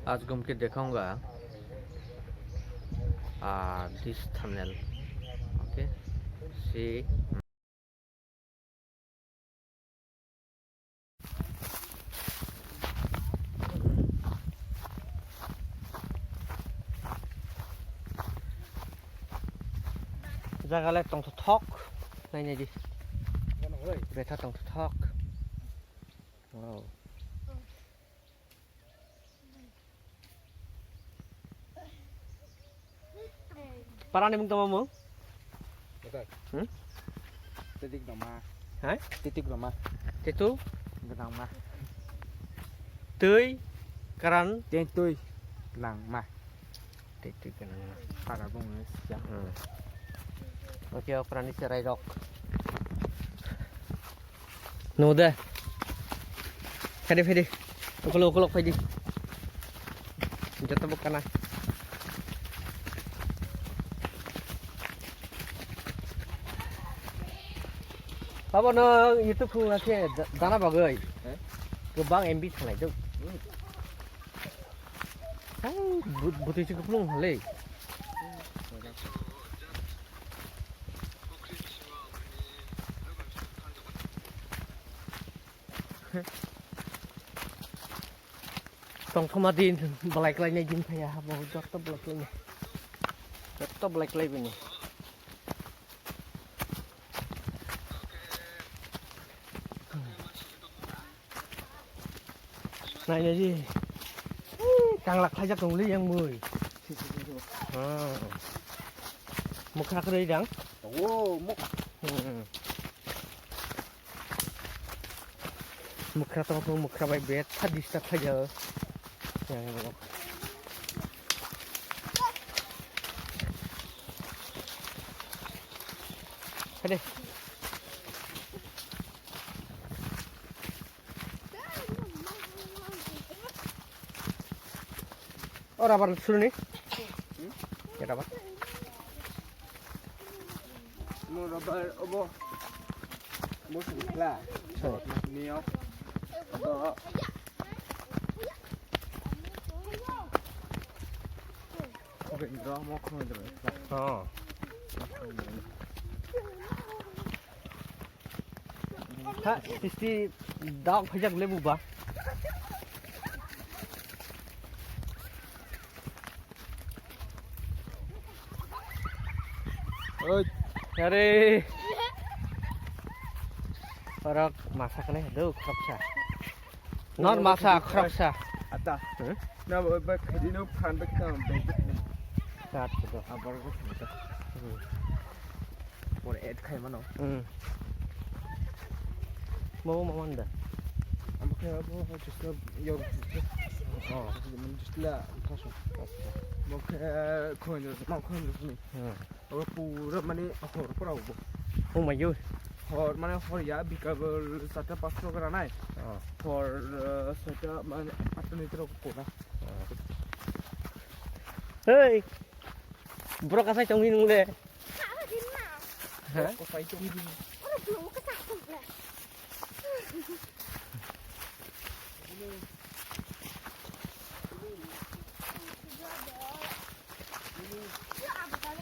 आज घूम के दिखाऊंगा this thumbnail. Okay, see. Jagalah tong thok, nanya di. Beta tong thok. Wow. Parang ni mong tama mo? Betul. Titik nama. Hah? Titik nama. Itu? Benang mah. Tươi, karan. Tên tôi. Benang mah. Titik kanan. Para bung ya. Oke, peran ini serai rock. Nuda. Fede. Ukulok Fede. Jatuh bukan lah. Apa no YouTube pun lagi dana bagai. Kebang MB thangai tu. Hai, butuh cukup belum halai. Tong Thomadin black line jin phaya bo jotto black line. Jotto black line ini. Này là gì? Càng lạc thay ra cùng ly ăn 10. Một khắc đây đắng. Ồ, mốc. Một khắc tao một khắc bài bé thật đi sắp thay giờ. Cái đi. Orang baru suruh nih. Ya dapat. Mau rubber obo. Mau segala. So, Nio. Đó. Có bệnh đó móc không được. ha, isti dog phajak lebu ba. Ơi, Yare. Parak masak nih, aduh krapsa. Non masak krapsa. ata. Na ba khadi no phan ba kam ba. Kat gitu. Abar ko khada. Or add khai mano. Mau anda. Am kaya bo just yo. Oh, just la kaso. Mo kaya ko ni. Or pura mane hor pura bo. Oh my god. Hor mane hor ya bikabel sata pasro kara nai. Hor sata mane atni tro ko na. Hey. Bro kasih trong minum deh. Hả? Có phải chung đi.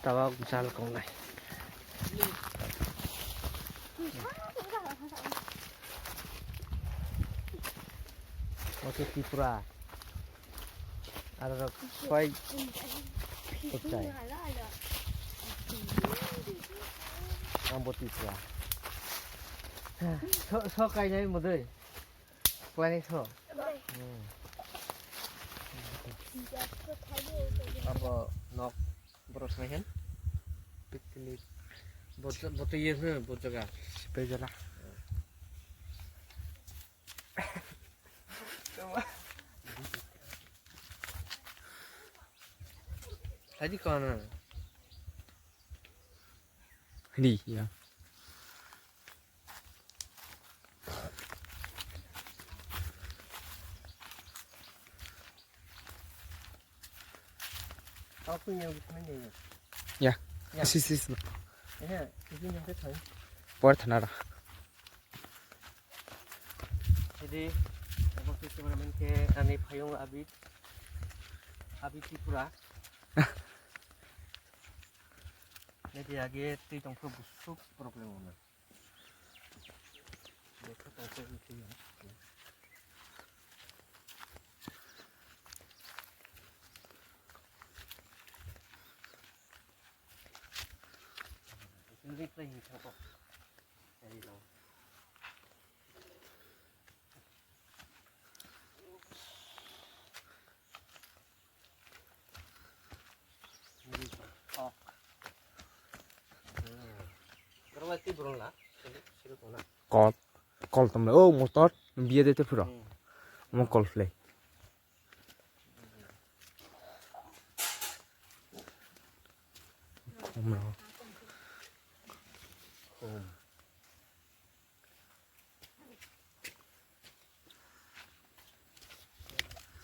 Tawag misal kong này. Oke Tripura. Ada quay pecah. Rambut Tripura. So cái này một đời. Quay này so. Apa nok boros nih kan? Piknik. Bot iya sih, bot jaga. Sepeda lah. Tadi kemana? Ini ya. Aku yang mana ya? Ya. Ya. Sis. Ya, ini yang kita. Por thanara. Jadi, aku sih sebenarnya ke ani payung abis. habis pura. Jadi lagi ti tongkol busuk problem mana? Mereka tongkol itu ya. Ini play ini tongkol. Jadi lo. Ini tongkol. Berapa ti burung lah? Siru kona. Call tầm là ô motor bia đây tới phở mà call play không nào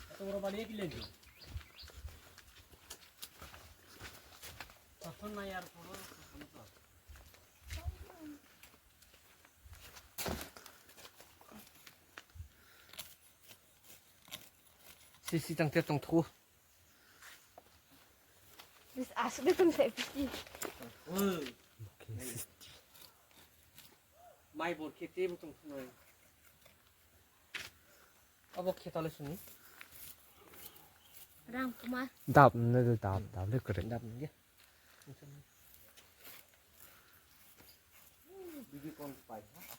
Atau berapa dia pilih tu? Tahun mayar puluh. Sisi tang tiap tang thu. Dus asli pun saya fikir. Mai bor khete betul noi. Abo kheta le suni. Rang kumar. đạp nó đạp được cái Dap ni ya. Bibi kon pai ha.